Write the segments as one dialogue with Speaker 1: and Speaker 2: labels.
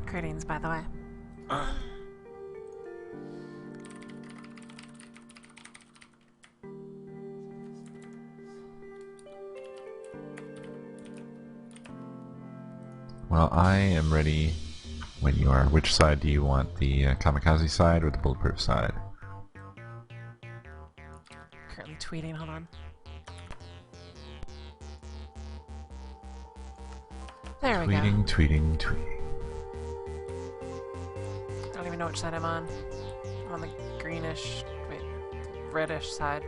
Speaker 1: Greetings, by the way.
Speaker 2: Well, I am ready when you are. Which side do you want? The Kamikaze side or the Bulletproof side?
Speaker 1: Currently tweeting, hold on. There we go.
Speaker 2: Tweeting.
Speaker 1: I don't even know which side I'm on. I'm on the greenish, wait, reddish side.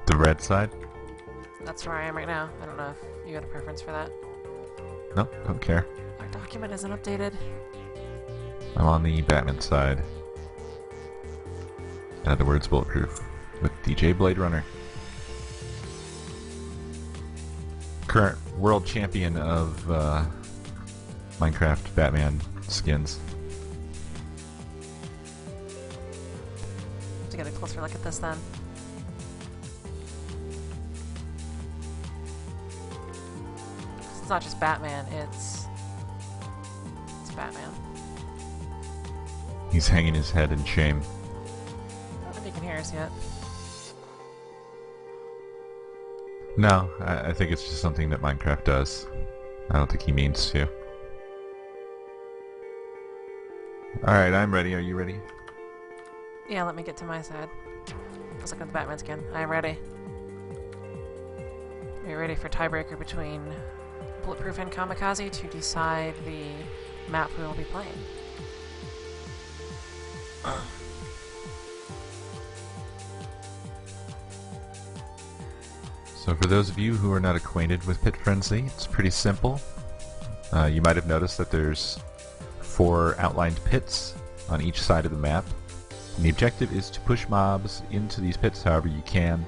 Speaker 2: The red side?
Speaker 1: That's where I am right now. I don't know if you had a preference for that.
Speaker 2: Nope, don't care.
Speaker 1: Our document isn't updated.
Speaker 2: I'm on the Batman side. In other words, Bulletproof. With DJ Blade Runner. Current world champion of Minecraft Batman skins.
Speaker 1: To get a closer look at this then. It's not just Batman, it's Batman.
Speaker 2: He's hanging his head in shame.
Speaker 1: I don't know if you can hear us yet.
Speaker 2: No, I think it's just something that Minecraft does. I don't think he means to. Alright, I'm ready. Are you ready?
Speaker 1: Yeah, let me get to my side. Let's look at the Batman skin. I'm ready. Are you ready for tiebreaker between Bulletproof and Kamikaze to decide the map we will be playing?
Speaker 2: So for those of you who are not acquainted with Pit Frenzy, it's pretty simple. You might have noticed that there's 4 outlined pits on each side of the map. And the objective is to push mobs into these pits however you can.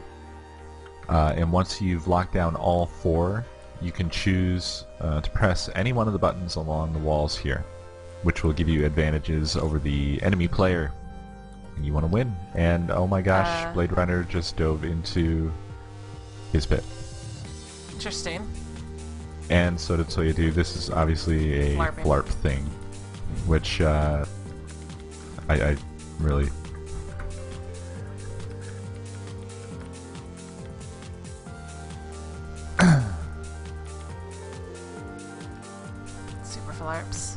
Speaker 2: And once you've locked down all 4, you can choose to press any one of the buttons along the walls here, which will give you advantages over the enemy player. And you want to win. And oh my gosh, Blade Runner just dove into his pit.
Speaker 1: Interesting.
Speaker 2: And so did Soyadu. This is obviously a flarp thing, which I really...
Speaker 1: Super flarps.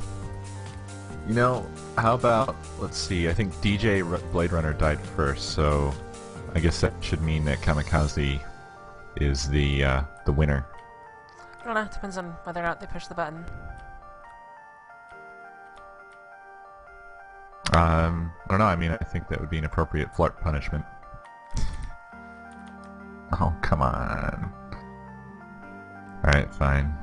Speaker 2: You know, how about, let's see, I think DJ Blade Runner died first, so I guess that should mean that Kamikaze is the winner.
Speaker 1: I don't know, it depends on whether or not they push the button.
Speaker 2: I don't know, I mean, I think that would be an appropriate flarp punishment. Oh, come on. Alright, fine.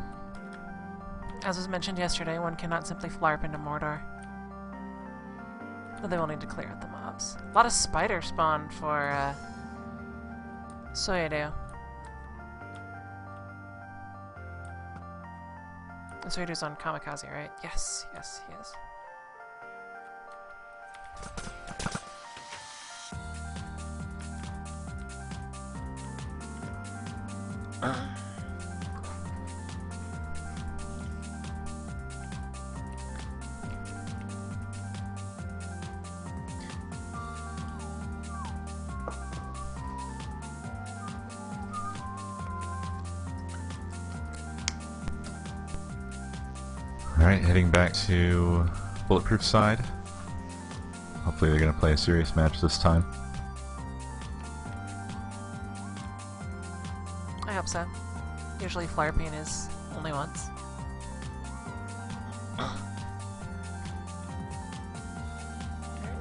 Speaker 1: As was mentioned yesterday, one cannot simply flarp into Mordor. But they will need to clear out the mobs. A lot of spider spawn for Soyadu. And Soyadu's on Kamikaze, right? Yes, yes, he is.
Speaker 2: Alright, heading back to Bulletproof side. Hopefully they're going to play a serious match this time.
Speaker 1: I hope so. Usually flarping is only once.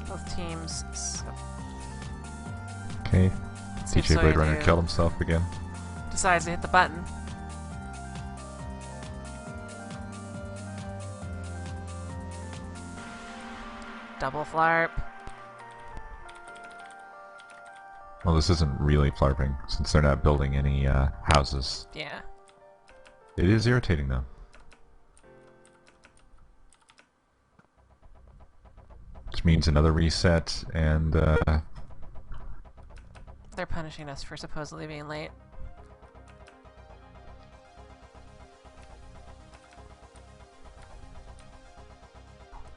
Speaker 1: Both teams.
Speaker 2: Okay, DJ Blade Runner killed himself again.
Speaker 1: Decides to hit the button. Double flarp.
Speaker 2: Well, this isn't really flarping, since they're not building any houses.
Speaker 1: Yeah.
Speaker 2: It is irritating, though. Which means another reset, and
Speaker 1: They're punishing us for supposedly being late.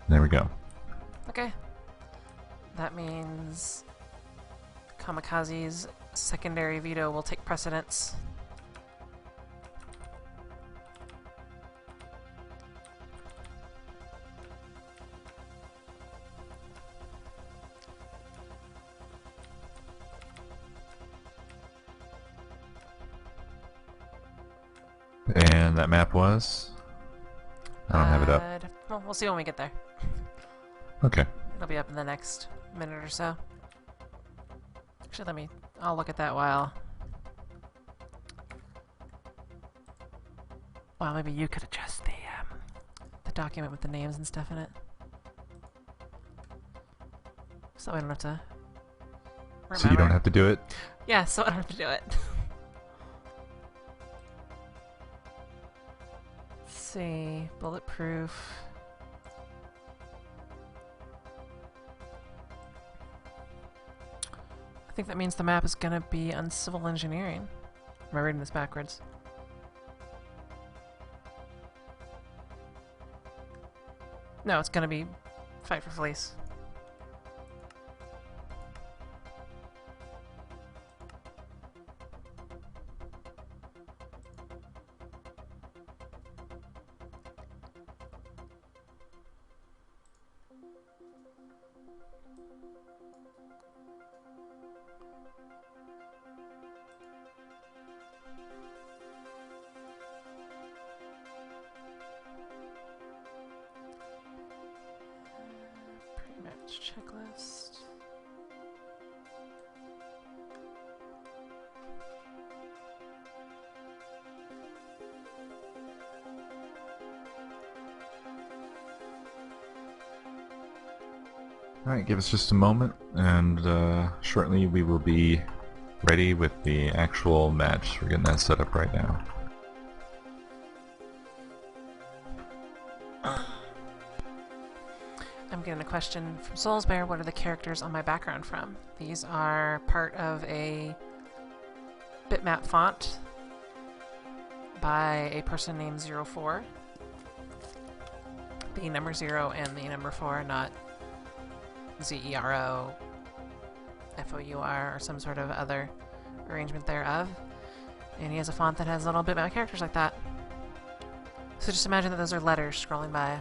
Speaker 2: There we go.
Speaker 1: Okay. That means Kamikaze's secondary veto will take precedence.
Speaker 2: And that map was? I don't have it up.
Speaker 1: Well, we'll see when we get there.
Speaker 2: Okay.
Speaker 1: It'll be up in the next minute or so. Actually, I'll look at that while maybe you could adjust the document with the names and stuff in it. So I don't have to remember.
Speaker 2: So you don't have to do it?
Speaker 1: Yeah, so I don't have to do it. Let's see, bulletproof. I think that means the map is gonna be on civil engineering. Am I reading this backwards? No, it's gonna be fight for fleece. Pre-match checklist.
Speaker 2: Alright, give us just a moment, and shortly we will be ready with the actual match. We're getting that set up right now.
Speaker 1: I'm getting a question from Soulsbear. What are the characters on my background from? These are part of a bitmap font by a person named 04. The number 0 and the number 4, not ZERO, FOUR, or some sort of other arrangement thereof. And he has a font that has little bitmap characters like that. So just imagine that those are letters scrolling by.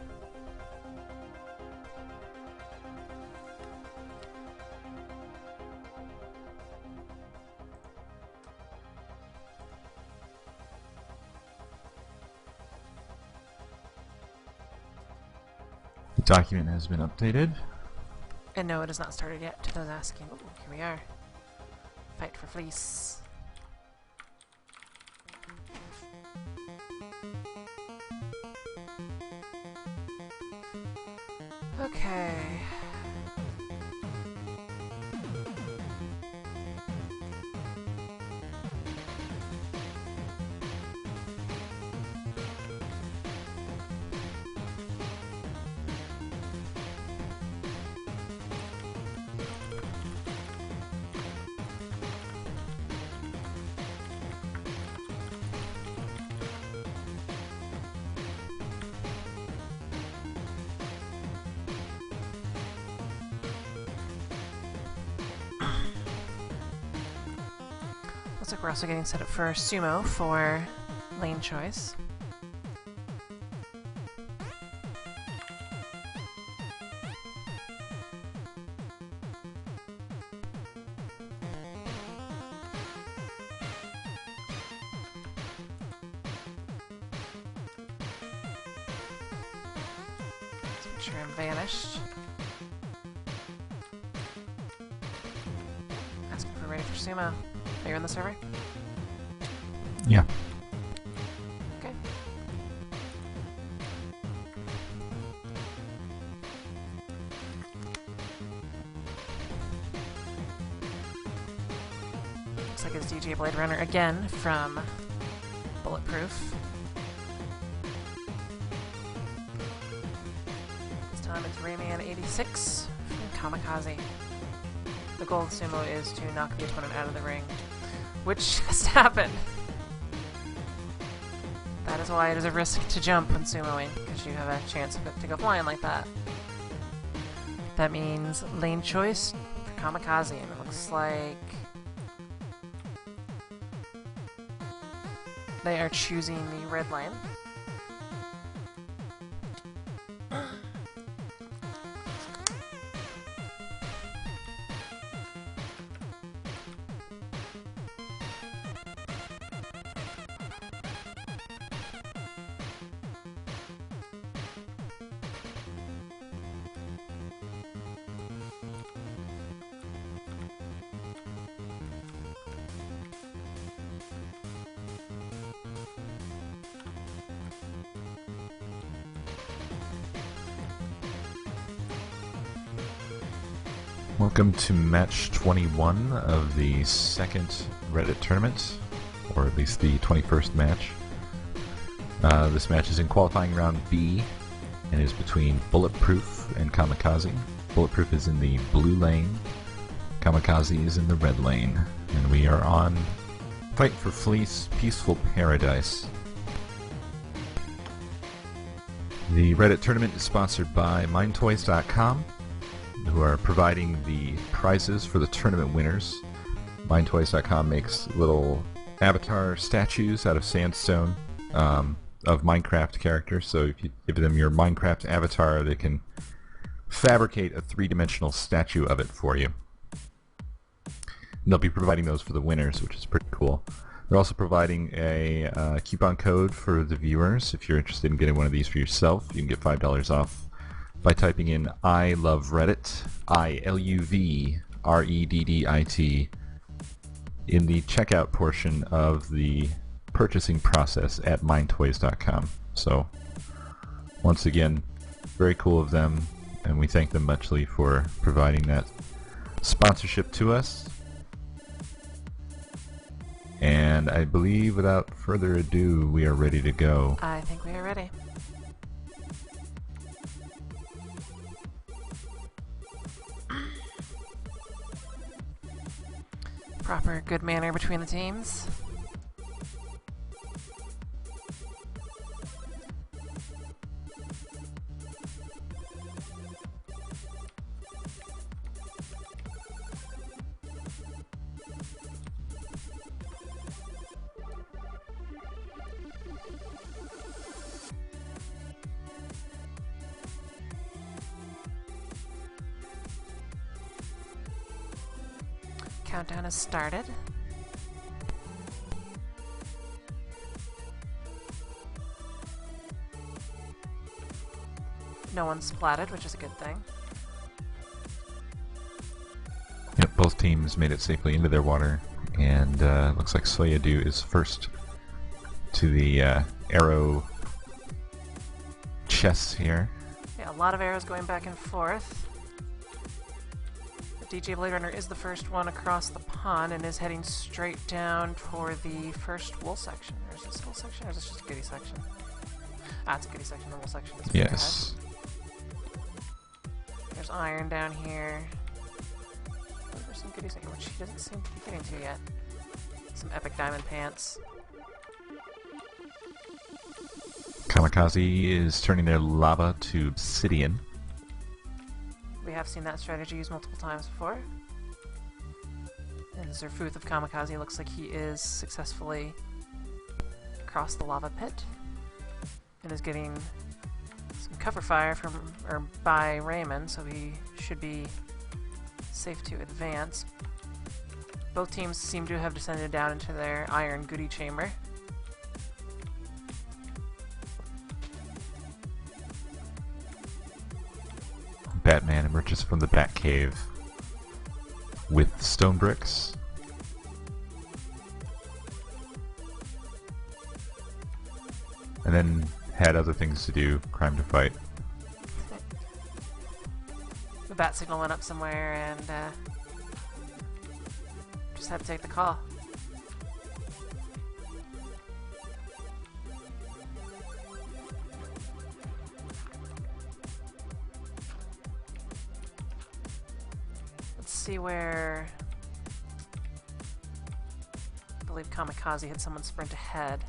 Speaker 2: The document has been updated.
Speaker 1: And no, it has not started yet, to those asking. Ooh, here we are. Fight for fleece. Okay. Looks like we're also getting set up for sumo for lane choice. Let's make sure I'm vanished. Asking if we're ready for sumo. Are you on the server?
Speaker 2: Yeah.
Speaker 1: Okay. Looks like it's DJ Blade Runner again from Bulletproof. This time it's Rayman 86 from Kamikaze. the goal of sumo is to knock the opponent out of the ring, which just happened. That is why it is a risk to jump when sumoing, because you have a chance of it to go flying like that. That means lane choice for Kamikaze, and it looks like they are choosing the red lane.
Speaker 2: Welcome to match 21 of the second Reddit tournament, or at least the 21st match. This match is in qualifying round B and is between Bulletproof and Kamikaze. Bulletproof is in the blue lane, Kamikaze is in the red lane, and we are on Fight for Fleece, Peaceful Paradise. The Reddit tournament is sponsored by MindToys.com, who are providing the prizes for the tournament winners. MindToys.com makes little avatar statues out of sandstone of Minecraft characters, so if you give them your Minecraft avatar, they can fabricate a three-dimensional statue of it for you. And they'll be providing those for the winners, which is pretty cool. They're also providing a coupon code for the viewers. If you're interested in getting one of these for yourself, you can get $5 off by typing in I love Reddit, ILUVREDDIT, in the checkout portion of the purchasing process at mindtoys.com. So, once again, very cool of them, and we thank them muchly for providing that sponsorship to us. And I believe, without further ado, we are ready to go.
Speaker 1: I think we are ready. Proper good manner between the teams. Countdown has started. No one's splatted, which is a good thing.
Speaker 2: Yep, both teams made it safely into their water, and looks like Soyadu is first to the arrow chests here.
Speaker 1: Yeah, a lot of arrows going back and forth. DJ Blade Runner is the first one across the pond and is heading straight down toward the first wool section. Or is this wool section, or is this just a goodie section? Ah, it's a goodie section. The wool section is
Speaker 2: yes.
Speaker 1: There's iron down here. Oh, there's some goodies in here, which he doesn't seem to be getting to yet. Some epic diamond pants.
Speaker 2: Kamikaze is turning their lava to obsidian.
Speaker 1: We have seen that strategy used multiple times before. And Zerfuth of Kamikaze looks like he is successfully across the lava pit and is getting some cover fire by Raymond, so he should be safe to advance. Both teams seem to have descended down into their iron goodie chamber.
Speaker 2: Batman emerges from the Batcave with stone bricks. And then had other things to do, crime to fight.
Speaker 1: The bat signal went up somewhere and just had to take the call. see where I believe Kamikaze had someone sprint ahead.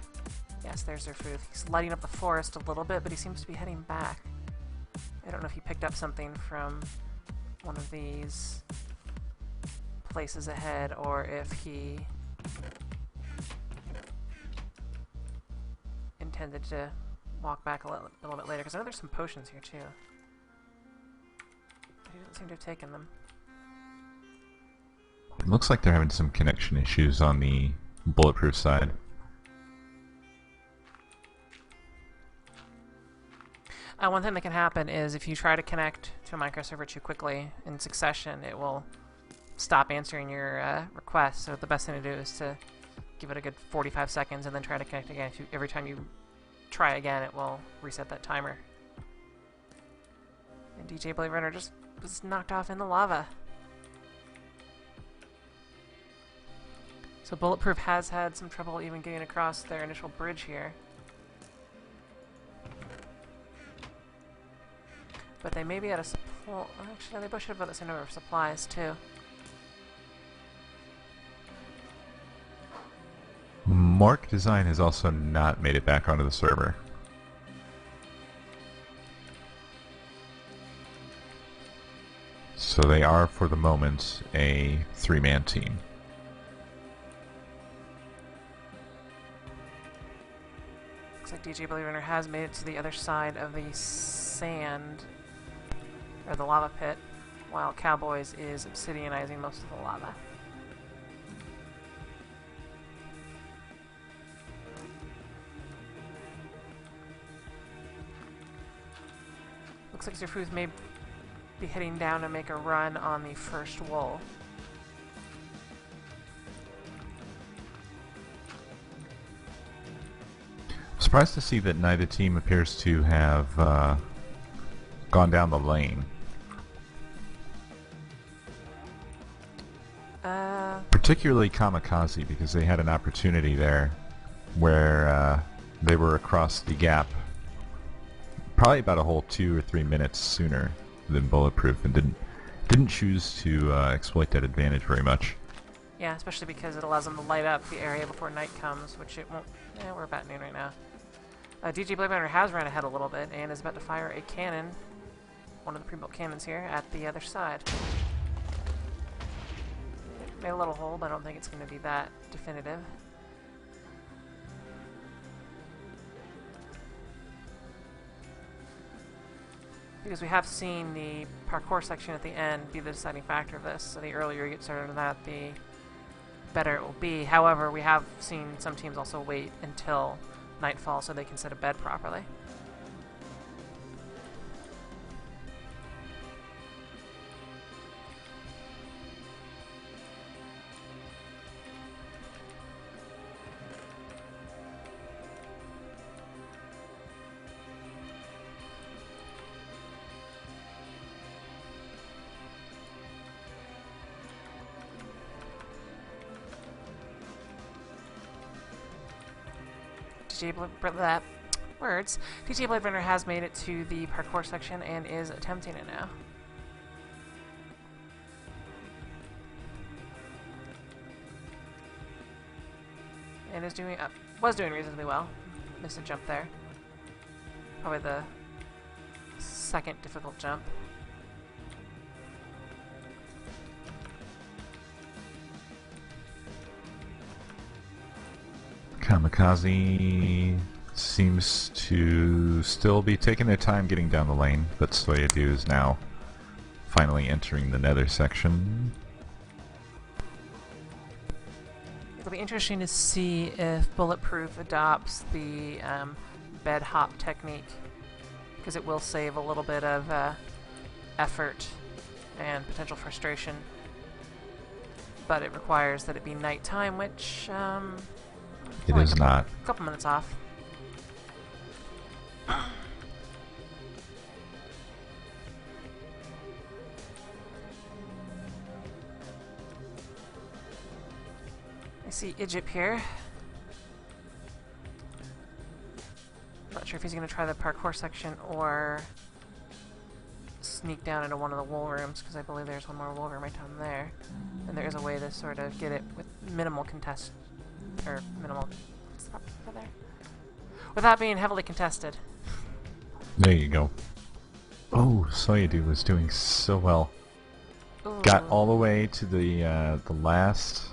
Speaker 1: Yes, there's their food. He's lighting up the forest a little bit, but he seems to be heading back. I don't know if he picked up something from one of these places ahead, or if he intended to walk back a little bit later, because I know there's some potions here too. But he doesn't seem to have taken them.
Speaker 2: It looks like they're having some connection issues on the Bulletproof side.
Speaker 1: One thing that can happen is if you try to connect to a microserver too quickly in succession, it will stop answering your request. So the best thing to do is to give it a good 45 seconds and then try to connect again. Every time you try again, it will reset that timer. And DJ Blade Runner just was knocked off in the lava. So Bulletproof has had some trouble even getting across their initial bridge here. But they may be out of supply. Actually, they both should have about the same number of supplies, too.
Speaker 2: Mark Design has also not made it back onto the server. So they are, for the moment, a three-man team.
Speaker 1: Looks like DJ Blade Runner has made it to the other side of the sand, or the lava pit, while Cowboys is obsidianizing most of the lava. Looks like Zerfuth may be heading down to make a run on the first wool.
Speaker 2: Surprised to see that neither team appears to have gone down the lane. Particularly Kamikaze, because they had an opportunity there where they were across the gap probably about a whole 2 or 3 minutes sooner than Bulletproof, and didn't choose to exploit that advantage very much.
Speaker 1: Yeah, especially because it allows them to light up the area before night comes, which it won't. Yeah, we're about noon right now. DJ Blade Runner has run ahead a little bit and is about to fire a cannon, one of the pre-built cannons here, at the other side. Made a little hole, but I don't think it's going to be that definitive. Because we have seen the parkour section at the end be the deciding factor of this, so the earlier you get started on that, the better it will be. However, we have seen some teams also wait until nightfall so they can set a bed properly. DJ Blade Runner has made it to the parkour section and is attempting it now. And was doing reasonably well. Missed a jump there. Probably the second difficult jump.
Speaker 2: Kamikaze seems to still be taking their time getting down the lane, but Soyadu is now finally entering the nether section.
Speaker 1: It'll be interesting to see if Bulletproof adopts the bed hop technique, because it will save a little bit of effort and potential frustration, but it requires that it be nighttime, which
Speaker 2: it is not.
Speaker 1: A couple minutes off. I see Egypt here. Not sure if he's going to try the parkour section or sneak down into one of the wool rooms, because I believe there's one more wool room right down there. And there is a way to sort of get it with minimal contest... or minimal... what's the over there? Without being heavily contested.
Speaker 2: There you go. Oh, Soyadu was doing so well.
Speaker 1: Ooh.
Speaker 2: Got all the way to the last...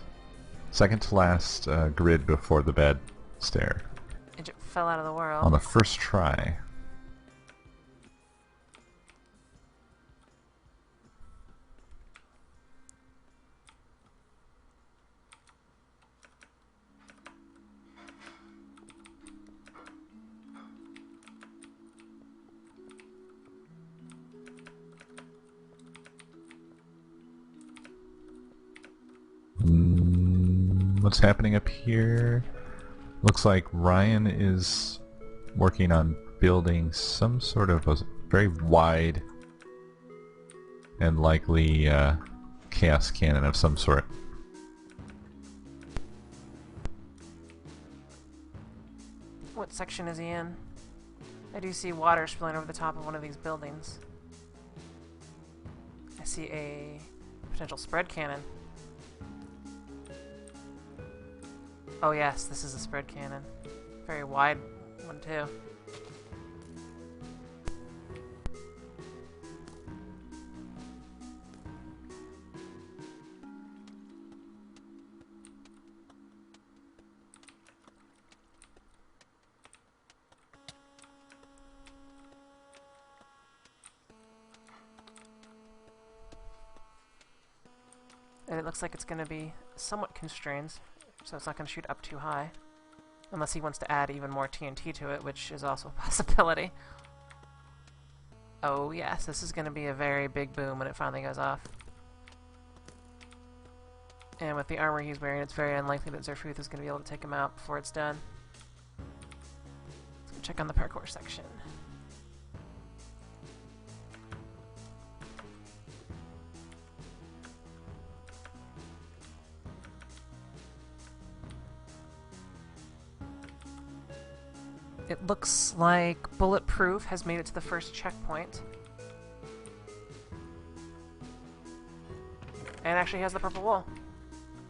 Speaker 2: second to last grid before the bed stair.
Speaker 1: It fell out of the world.
Speaker 2: On the first try. What's happening up here? Looks like Ryan is working on building some sort of a very wide and likely chaos cannon of some sort.
Speaker 1: What section is he in? I do see water spilling over the top of one of these buildings. I see a potential spread cannon. Oh yes, this is a spread cannon. Very wide one too. And it looks like it's going to be somewhat constrained, so it's not going to shoot up too high. Unless he wants to add even more TNT to it, which is also a possibility. Oh yes, this is going to be a very big boom when it finally goes off. And with the armor he's wearing, it's very unlikely that Zerfuth is going to be able to take him out before it's done. Let's go check on the parkour section. It looks like Bulletproof has made it to the first checkpoint. And actually has the purple wool.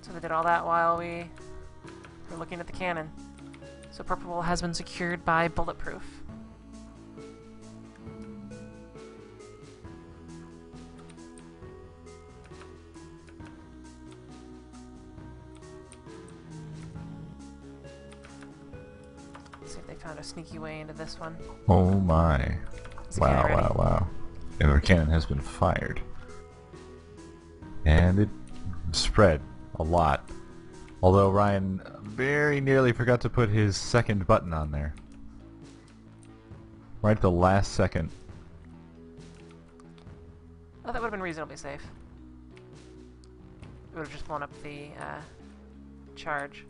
Speaker 1: So they did all that while we were looking at the cannon. So purple wool has been secured by Bulletproof. See if they found a sneaky way into this one.
Speaker 2: Oh my. Wow,
Speaker 1: Ready?
Speaker 2: wow, wow. And the cannon has been fired. And it spread a lot. Although Ryan very nearly forgot to put his second button on there. Right at the last second.
Speaker 1: Oh, that would have been reasonably safe. It would have just blown up the charge.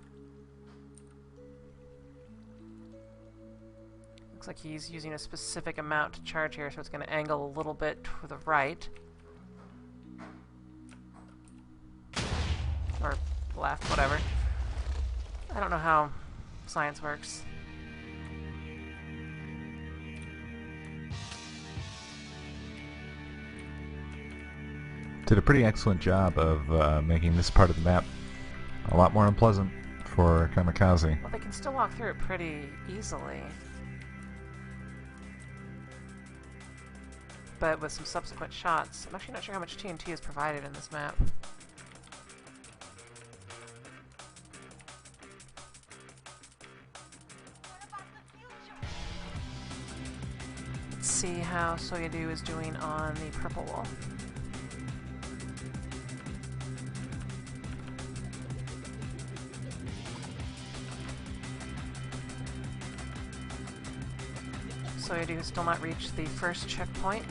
Speaker 1: Looks like he's using a specific amount to charge here, so it's going to angle a little bit to the right. Or left, whatever. I don't know how science works.
Speaker 2: Did a pretty excellent job of making this part of the map a lot more unpleasant for Kamikaze.
Speaker 1: Well, they can still walk through it pretty easily. But with some subsequent shots, I'm actually not sure how much TNT is provided in this map. Let's see how Soyadu is doing on the purple wall. Soyadu has still not reached the first checkpoint.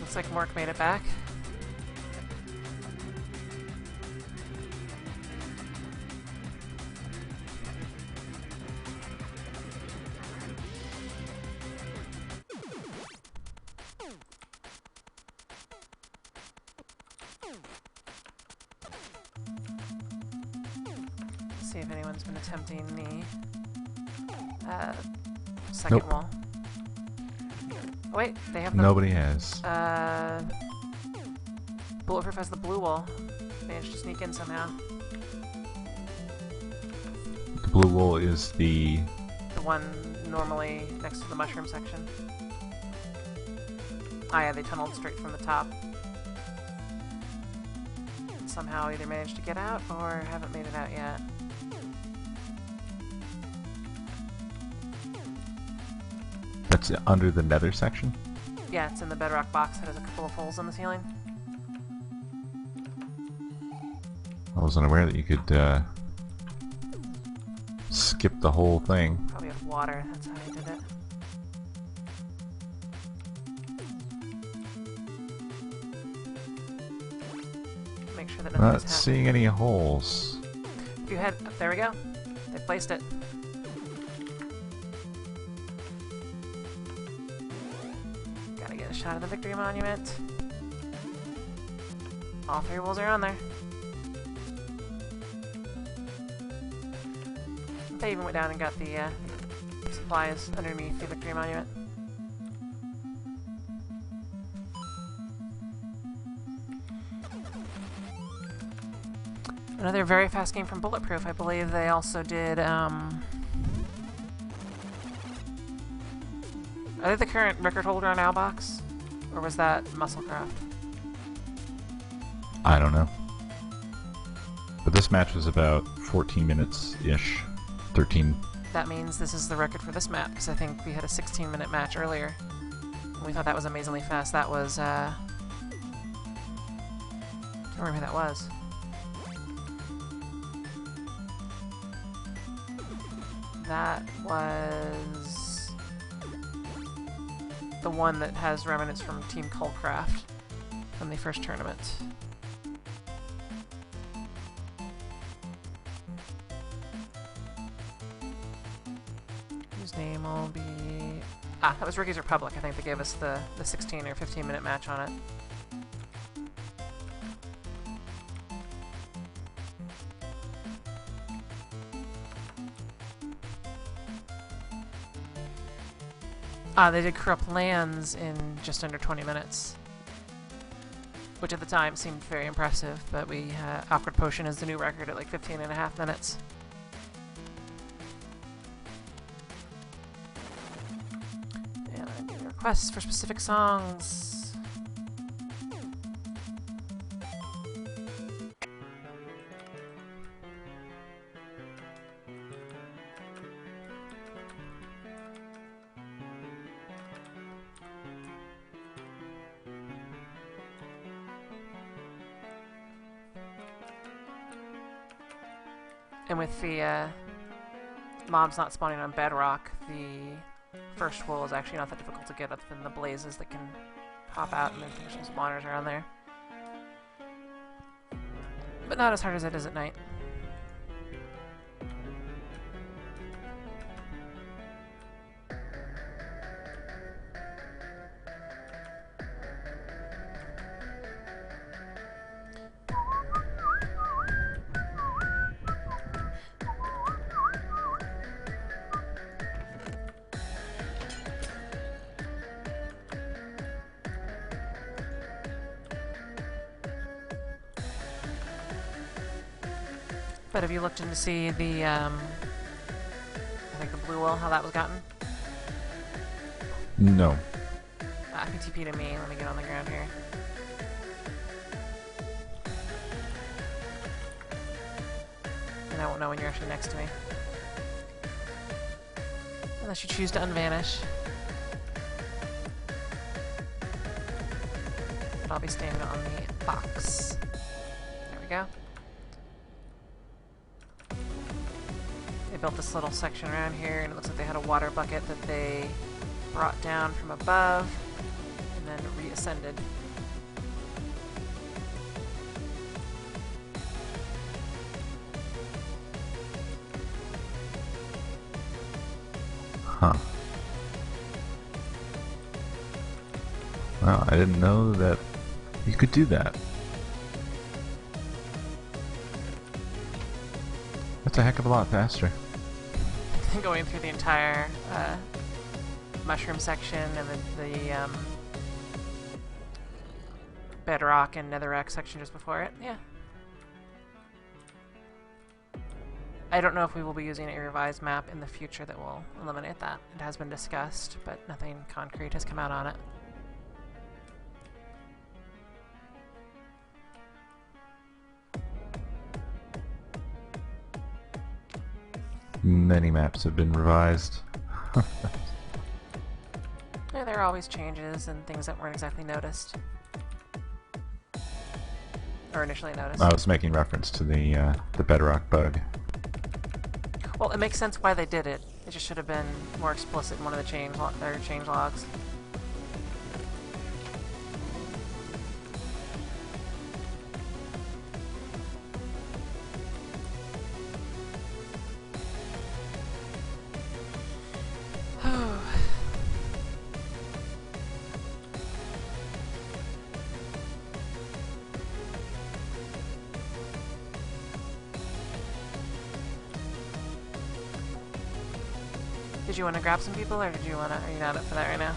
Speaker 1: Looks like Mork made it back. See if anyone's been attempting the second
Speaker 2: Nope.
Speaker 1: wall. Oh, wait, they have the...
Speaker 2: Nobody has.
Speaker 1: Bulletproof has the blue wall. Managed to sneak in somehow.
Speaker 2: The blue wool is the
Speaker 1: one normally next to the mushroom section. Ah, yeah, they tunneled straight from the top. Somehow either managed to get out or haven't made it out yet.
Speaker 2: That's under the nether section?
Speaker 1: Yeah, it's in the bedrock box that has a couple of holes in the ceiling.
Speaker 2: I wasn't aware that you could skip the whole thing.
Speaker 1: Probably with water, that's how they did it. Make sure that nothing's
Speaker 2: Not
Speaker 1: happening.
Speaker 2: seeing any holes.
Speaker 1: If you head... There we go. They placed it. Gotta get a shot of the Victory Monument. All three wolves are on there. They even went down and got the supplies underneath the Victory Monument. Another very fast game from Bulletproof. I believe they also did, are they the current record holder on Owlbox? Or was that Musclecraft?
Speaker 2: I don't know. But this match was about 14 minutes-ish. 13.
Speaker 1: That means this is the record for this map, because I think we had a 16-minute match earlier. And we thought that was amazingly fast. That was, can't remember who that was. That was the one that has remnants from Team Coldcraft from the first tournament. Whose name will be... Ah, that was Ricky's Republic. I think they gave us the 16 or 15-minute match on it. They did Corrupt Lands in just under 20 minutes. Which at the time seemed very impressive, but we Awkward Potion is the new record at like 15.5 minutes. And I'm getting requests for specific songs. And with the mobs not spawning on bedrock, the first wool is actually not that difficult to get other than the blazes that can pop out and then some spawners around there. But not as hard as it is at night. But have you looked in to see the, I think the blue wool, how that was gotten?
Speaker 2: No.
Speaker 1: I can TP to me. Let me get on the ground here. And I won't know when you're actually next to me. Unless you choose to unvanish. But I'll be standing on the box. There we go. They built this little section around here, and it looks like they had a water bucket that they brought down from above and then reascended.
Speaker 2: Huh. Well, I didn't know that you could do that. That's a heck of a lot faster.
Speaker 1: Going through the entire mushroom section and the bedrock and netherrack section just before it. Yeah. I don't know if we will be using a revised map in the future that will eliminate that. It has been discussed, but nothing concrete has come out on it.
Speaker 2: Many maps have been revised.
Speaker 1: Yeah, there are always changes and things that weren't exactly noticed. Or initially noticed.
Speaker 2: I was making reference to the bedrock bug.
Speaker 1: Well, it makes sense why they did it. It just should have been more explicit in one of the change logs. Did you want to grab some people, or did you want to? Are you not up for that right now?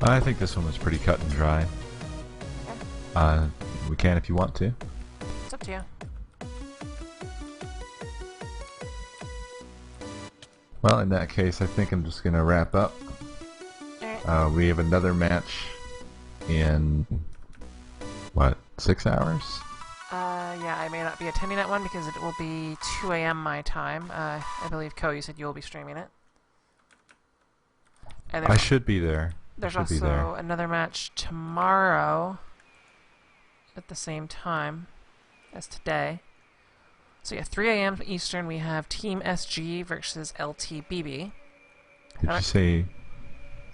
Speaker 2: I think this one was pretty cut and dry.
Speaker 1: Okay.
Speaker 2: We can if you want to.
Speaker 1: It's up to you.
Speaker 2: Well, in that case, I think I'm just gonna wrap up.
Speaker 1: Alright.
Speaker 2: We have another match in what, 6 hours?
Speaker 1: Yeah, I may not be attending that one because it will be 2 a.m. my time. I believe, Co, you said you'll be streaming it. And
Speaker 2: I should be there.
Speaker 1: There's
Speaker 2: should be
Speaker 1: also
Speaker 2: there.
Speaker 1: another match tomorrow at the same time as today. So yeah, 3 a.m. Eastern, we have Team SG versus LTBB.
Speaker 2: Did you say...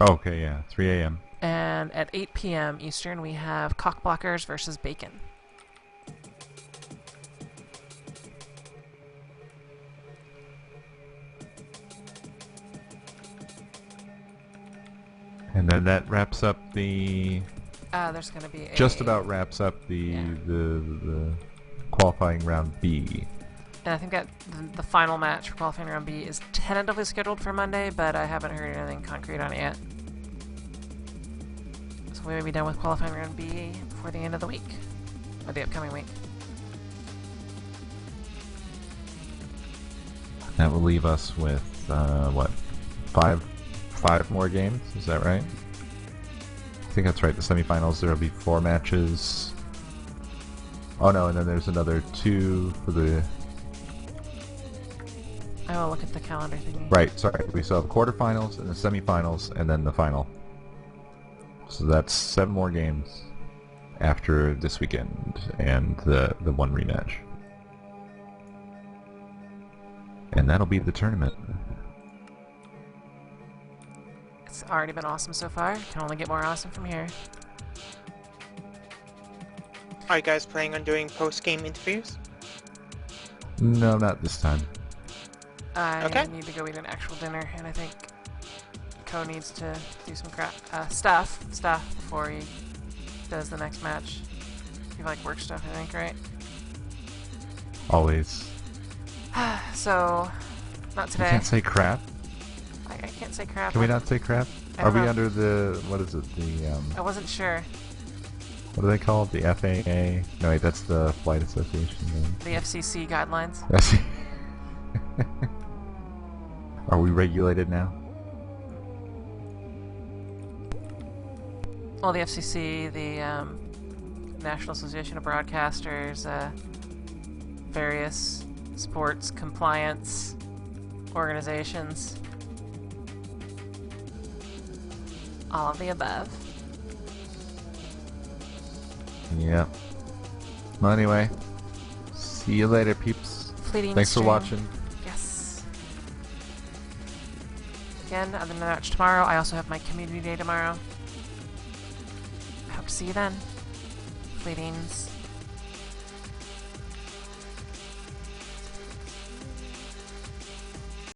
Speaker 2: Oh, okay, yeah, 3 a.m.
Speaker 1: And at 8 p.m. Eastern, we have Cockblockers versus Bacon.
Speaker 2: And then that wraps up the...
Speaker 1: There's going to be a...
Speaker 2: Just about wraps up the qualifying round B.
Speaker 1: And I think that the final match for qualifying round B is tentatively scheduled for Monday, but I haven't heard anything concrete on it yet. So we may be done with qualifying round B before the end of the week, or the upcoming week.
Speaker 2: That will leave us with, what, five more games? Is that right? I think that's right. The semifinals, there will be 4 matches. Oh no, and then there's another 2 for the...
Speaker 1: I will look at the calendar thingy.
Speaker 2: Right, sorry. We still have quarterfinals and the semifinals and then the final. So that's 7 more games after this weekend and the one rematch. And that'll be the tournament.
Speaker 1: It's already been awesome so far. Can only get more awesome from here.
Speaker 3: Are you guys planning on doing post-game interviews?
Speaker 2: No, not this time.
Speaker 1: I need to go eat an actual dinner, and I think Co needs to do some stuff before he does the next match. You like work stuff, I think, right?
Speaker 2: Always.
Speaker 1: So, not today.
Speaker 2: You can't say crap?
Speaker 1: I can't say crap.
Speaker 2: Can we not say crap?
Speaker 1: I
Speaker 2: Are
Speaker 1: don't
Speaker 2: we
Speaker 1: know.
Speaker 2: under the... What is it? The,
Speaker 1: I wasn't sure.
Speaker 2: what do they call it? The FAA? No, wait, that's the Flight Association.
Speaker 1: The FCC guidelines.
Speaker 2: That's... Are we regulated now?
Speaker 1: Well, the FCC, the National Association of Broadcasters, various sports compliance organizations. All of the above.
Speaker 2: Yeah. Well, anyway. See you later, peeps.
Speaker 1: Fleeting
Speaker 2: Thanks for
Speaker 1: stream.
Speaker 2: watching.
Speaker 1: Yes. Again, other than the match tomorrow, I also have my community day tomorrow. I hope to see you then. Fleetings.